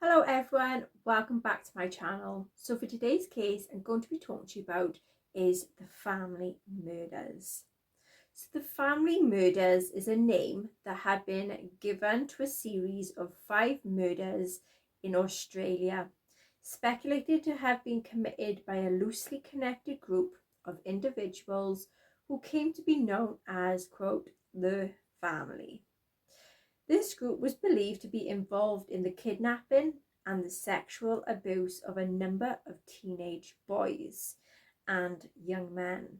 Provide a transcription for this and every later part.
Hello everyone, welcome back to my channel. So for today's case I'm going to be talking to you about is the family murders. So the family murders is a name that had been given to a series of 5 murders in Australia, speculated to have been committed by a loosely connected group of individuals who came to be known as, quote, the family. This group was believed to be involved in the kidnapping and the sexual abuse of a number of teenage boys and young men,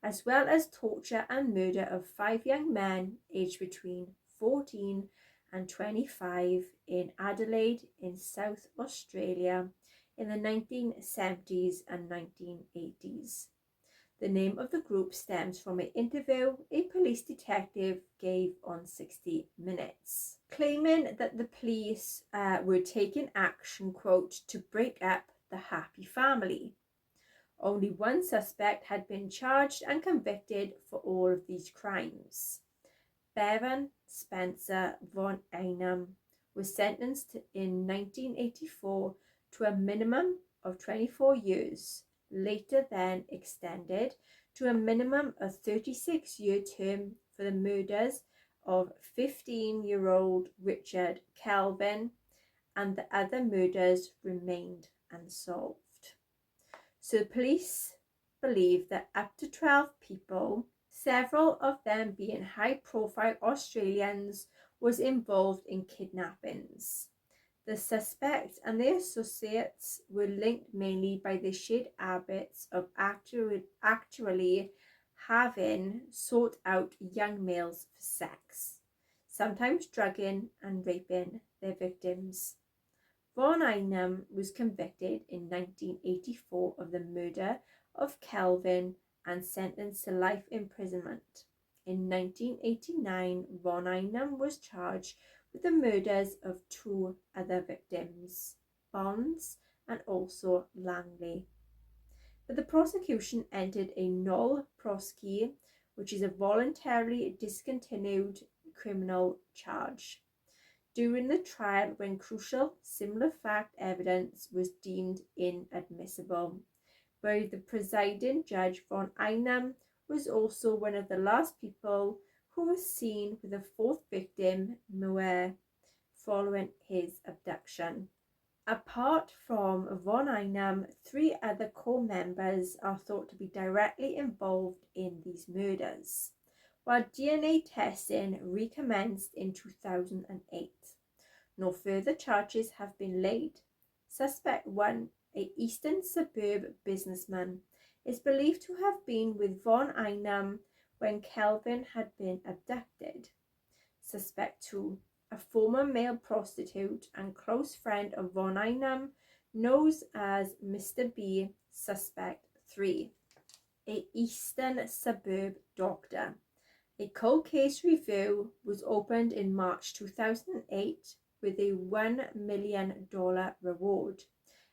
as well as torture and murder of 5 young men aged between 14 and 25 in Adelaide in South Australia in the 1970s and 1980s. The name of the group stems from an interview a police detective gave on 60 Minutes, claiming that the police were taking action, quote, to break up the happy family. Only one suspect had been charged and convicted for all of these crimes. Bevan Spencer von Einem was sentenced in 1984 to a minimum of 24 years, later then extended to a minimum of 36-year term for the murders of 15-year-old Richard Kelvin, and the other murders remained unsolved. So the police believe that up to 12 people, several of them being high-profile Australians, was involved in kidnappings. The suspects and their associates were linked mainly by the shared habits of actually having sought out young males for sex, sometimes drugging and raping their victims. Von Einem was convicted in 1984 of the murder of Kelvin and sentenced to life imprisonment. In 1989, Von Einem was charged with the murders of 2 other victims, Bonds and also Langley. But the prosecution entered a nolle prosequi, which is a voluntarily discontinued criminal charge, during the trial when crucial similar fact evidence was deemed inadmissible, where the presiding judge Von Einem was also one of the last people who was seen with the 4th victim, Muir, following his abduction. Apart from Von Einem, 3 other core members are thought to be directly involved in these murders, while DNA testing recommenced in 2008. No further charges have been laid. Suspect 1, a eastern suburb businessman, is believed to have been with Von Einem when Kelvin had been abducted. Suspect 2, a former male prostitute and close friend of Von Einem, known as Mr. B. Suspect 3, a eastern suburb doctor. A cold case review was opened in March 2008 with a $1 million reward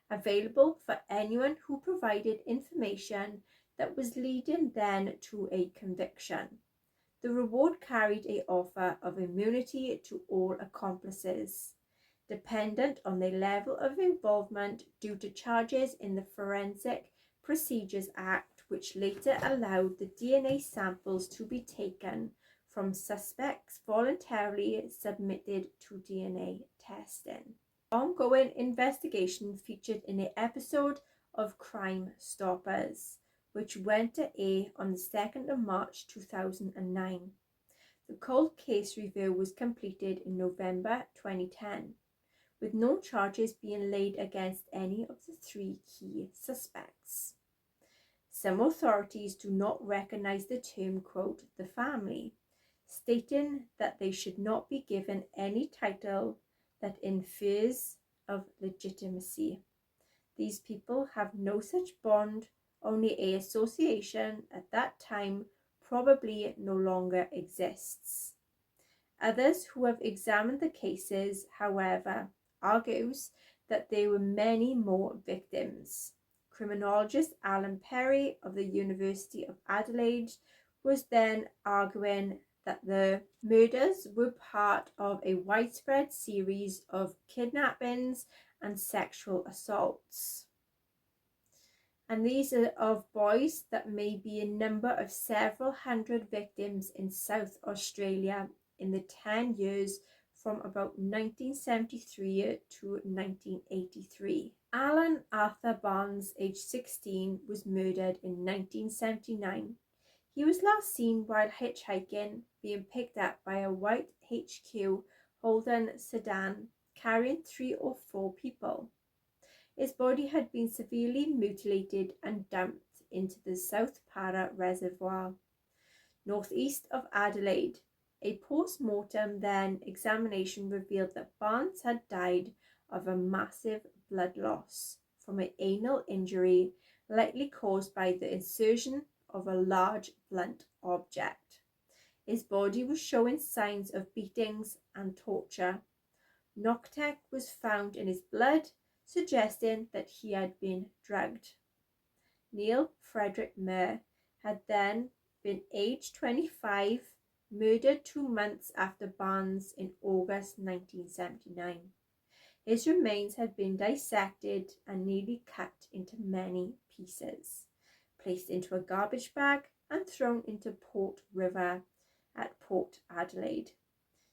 available for anyone who provided information that was leading then to a conviction. The reward carried an offer of immunity to all accomplices, dependent on their level of involvement due to charges in the Forensic Procedures Act, which later allowed the DNA samples to be taken from suspects voluntarily submitted to DNA testing. Ongoing investigation featured in an episode of Crime Stoppers, which went to air on the 2nd of March 2009. The cold case review was completed in November 2010, with no charges being laid against any of the 3 key suspects. Some authorities do not recognize the term, quote, the family, stating that they should not be given any title that infers of legitimacy. These people have no such bond, only an association at that time probably no longer exists. Others who have examined the cases, however, argues that there were many more victims. Criminologist Alan Perry of the University of Adelaide was then arguing that the murders were part of a widespread series of kidnappings and sexual assaults. And these are of boys that may be a number of several hundred victims in South Australia in the 10 years from about 1973 to 1983. Alan Arthur Barnes, aged 16, was murdered in 1979. He was last seen while hitchhiking, being picked up by a white HQ Holden sedan carrying 3 or 4 people. His body had been severely mutilated and dumped into the South Para Reservoir, northeast of Adelaide. A post-mortem then examination revealed that Barnes had died of a massive blood loss from an anal injury likely caused by the insertion of a large blunt object. His body was showing signs of beatings and torture. Noctec was found in his blood, suggesting that he had been drugged. Neil Frederick Muir had then been aged 25, murdered 2 months after Barnes in August 1979. His remains had been dissected and neatly cut into many pieces, placed into a garbage bag and thrown into Port River at Port Adelaide.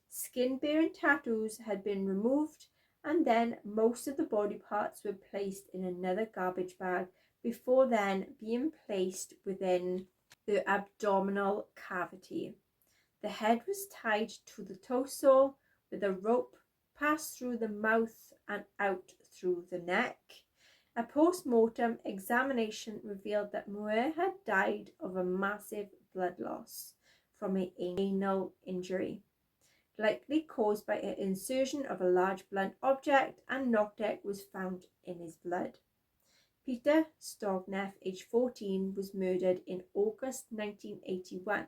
Skin-bearing tattoos had been removed, and then most of the body parts were placed in another garbage bag before then being placed within the abdominal cavity. The head was tied to the torso with a rope passed through the mouth and out through the neck. A post-mortem examination revealed that Muir had died of a massive blood loss from an anal injury, likely caused by an insertion of a large blunt object, and Noctec was found in his blood. Peter Stogneff, aged 14, was murdered in August 1981.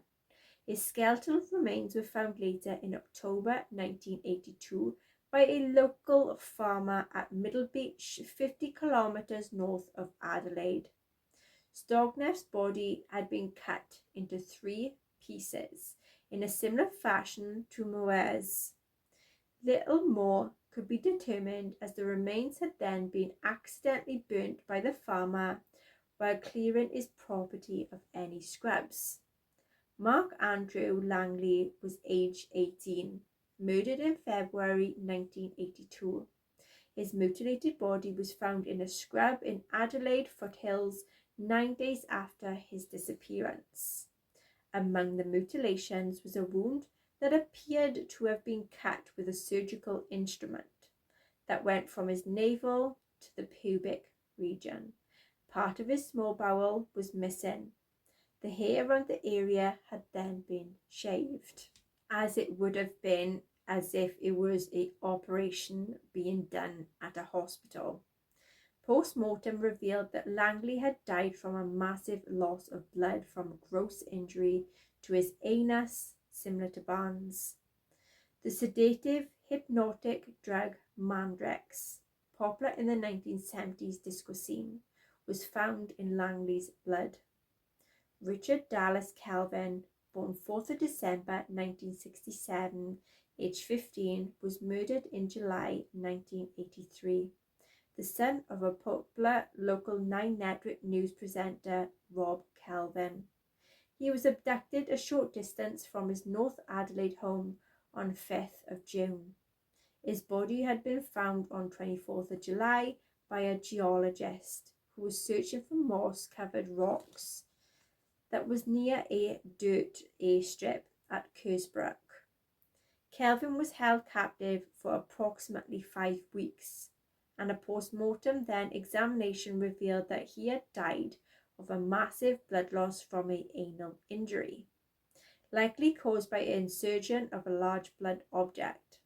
His skeletal remains were found later in October 1982 by a local farmer at Middle Beach, 50 kilometres north of Adelaide. Stogneff's body had been cut into 3 pieces in a similar fashion to Muir's. Little more could be determined, as the remains had then been accidentally burnt by the farmer while clearing his property of any scrubs. Mark Andrew Langley was aged 18, murdered in February 1982. His mutilated body was found in a scrub in Adelaide Foothills 9 days after his disappearance. Among the mutilations was a wound that appeared to have been cut with a surgical instrument that went from his navel to the pubic region. Part of his small bowel was missing. The hair around the area had then been shaved, as it would have been as if it was an operation being done at a hospital. Post-mortem revealed that Langley had died from a massive loss of blood from gross injury to his anus, similar to Barnes. The sedative hypnotic drug Mandrex, popular in the 1970s disco scene, was found in Langley's blood. Richard Dallas Kelvin, born 4th of December 1967, aged 15, was murdered in July 1983. The son of a popular local 9 network news presenter, Rob Kelvin. He was abducted a short distance from his North Adelaide home on 5th of June. His body had been found on 24th of July by a geologist who was searching for moss-covered rocks that was near a dirt airstrip at Kersbrook. Kelvin was held captive for approximately 5 weeks, and a post-mortem then examination revealed that he had died of a massive blood loss from an anal injury, likely caused by an insertion of a large blunt object.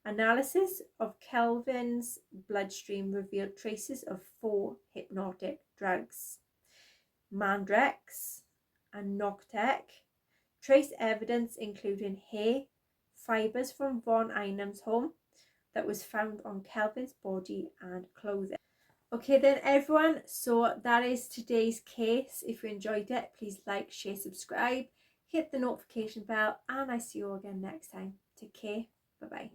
Analysis of Kelvin's bloodstream revealed traces of 4 hypnotic drugs, Mandrex and Noctec, trace evidence including hair, fibres from Von Einam's home that was found on Kelvin's body and clothing. Okay then everyone, so that is today's case. If you enjoyed it, please like, share, subscribe. hit the notification bell, and I see you again next time. Take care. Bye bye.